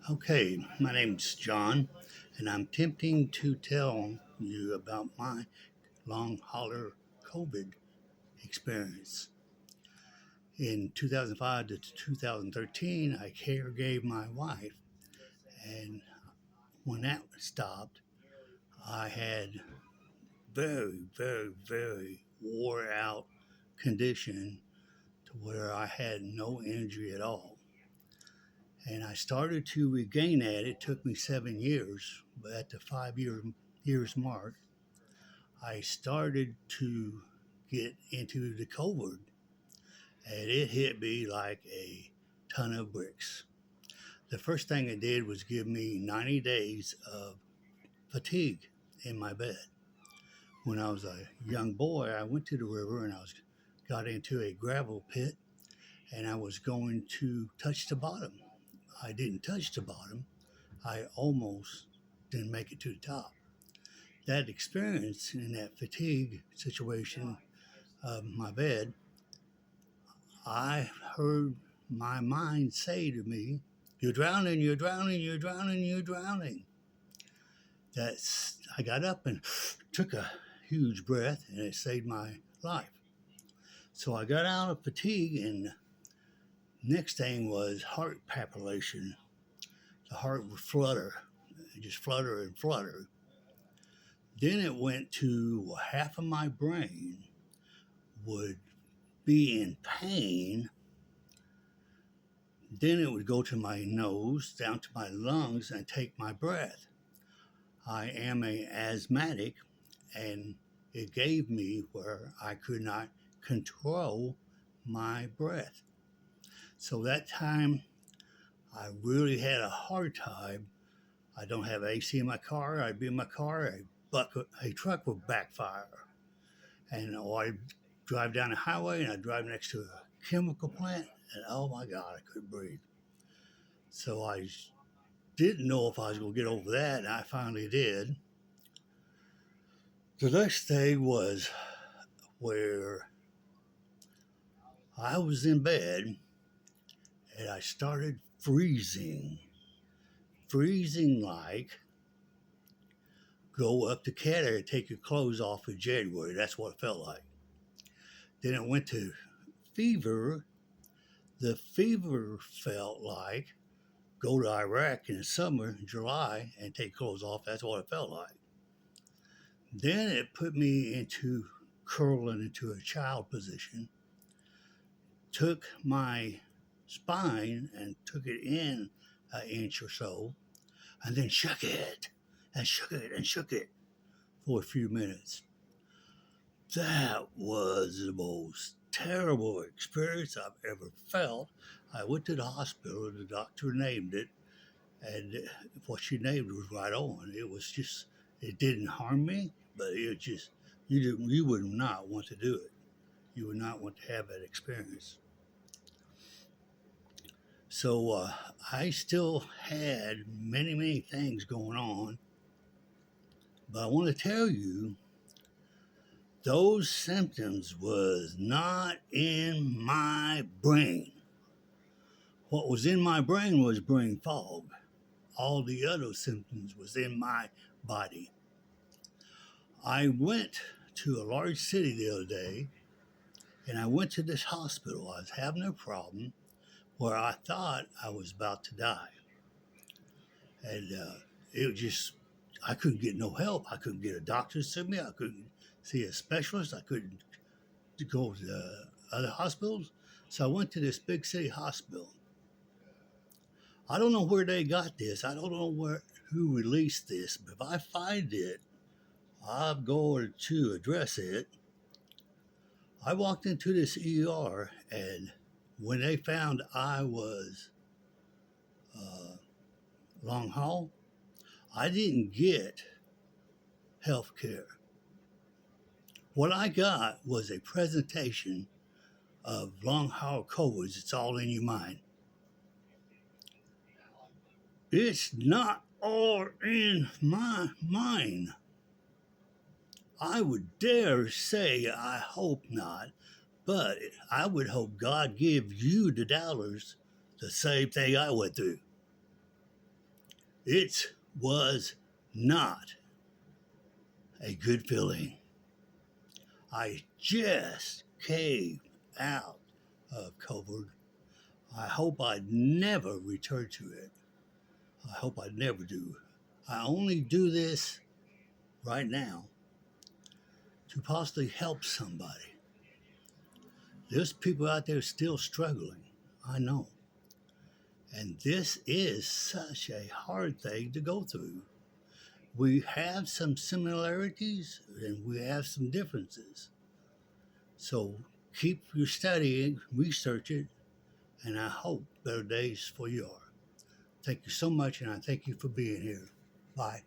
Okay, my name's John, and I'm attempting to tell you about my long hauler COVID experience. In 2005 to 2013, I care gave my wife, and when that stopped, I had very wore out condition to where I had no energy at all. And I started to regain that. It took me 7 years, but at the years mark, I started to get into the COVID, and it hit me like a ton of bricks. The first thing it did was give me 90 days of fatigue in my bed. When I was a young boy, I went to the river and got into a gravel pit, and I was going to touch the bottom. I didn't touch the bottom. I almost didn't make it to the top. That experience in that fatigue situation of my bed, I heard my mind say to me, "You're drowning, you're drowning, you're drowning, you're drowning." I got up and took a huge breath, and it saved my life. So I got out of fatigue, and next thing was heart palpitation. The heart would flutter, just flutter and flutter. Then it went to half of my brain would be in pain. Then it would go to my nose, down to my lungs, and take my breath. I am a asthmatic, and it gave me where I could not control my breath. So that time, I really had a hard time. I don't have AC in my car. I'd be in my car, a truck would backfire. And I'd drive down the highway, and I'd drive next to a chemical plant, and oh my God, I couldn't breathe. So I didn't know if I was going to get over that, and I finally did. The next day was where I was in bed and I started freezing like go up to Canada and take your clothes off in January. That's what it felt like. Then it went to fever. The fever felt like go to Iraq in the summer, July, and take clothes off. That's what it felt like. Then it put me into curling into a child position, took my spine and took it in an inch or so, and then shook it and shook it and shook it for a few minutes. That was the most terrible experience I've ever felt. I went to the hospital, the doctor named it, and what she named was right on. It was just, it didn't harm me, but it just, you would not want to do it. You would not want to have that experience. So I still had many things going on, but I want to tell you those symptoms was not in my brain. What was in my brain was brain fog. All the other symptoms was in my body. I went to a large city the other day, and I went to this hospital. I was having a problem where I thought I was about to die. And it was just, I couldn't get no help. I couldn't get a doctor to see me. I couldn't see a specialist. I couldn't go to other hospitals. So I went to this big city hospital. I don't know where they got this. I don't know who released this, but if I find it, I'm going to address it. I walked into this ER, and when they found I was long haul, I didn't get health care. What I got was a presentation of long haul COVIDs. It's all in your mind. It's not all in my mind. I would dare say I hope not, but I would hope God give you the dollars the same thing I went through. It was not a good feeling. I just came out of COVID. I hope I never return to it. I hope I never do. I only do this right now to possibly help somebody. There's people out there still struggling. I know. And this is such a hard thing to go through. We have some similarities and we have some differences. So keep your studying, research it, and I hope better days for you are. Thank you so much, and I thank you for being here. Bye.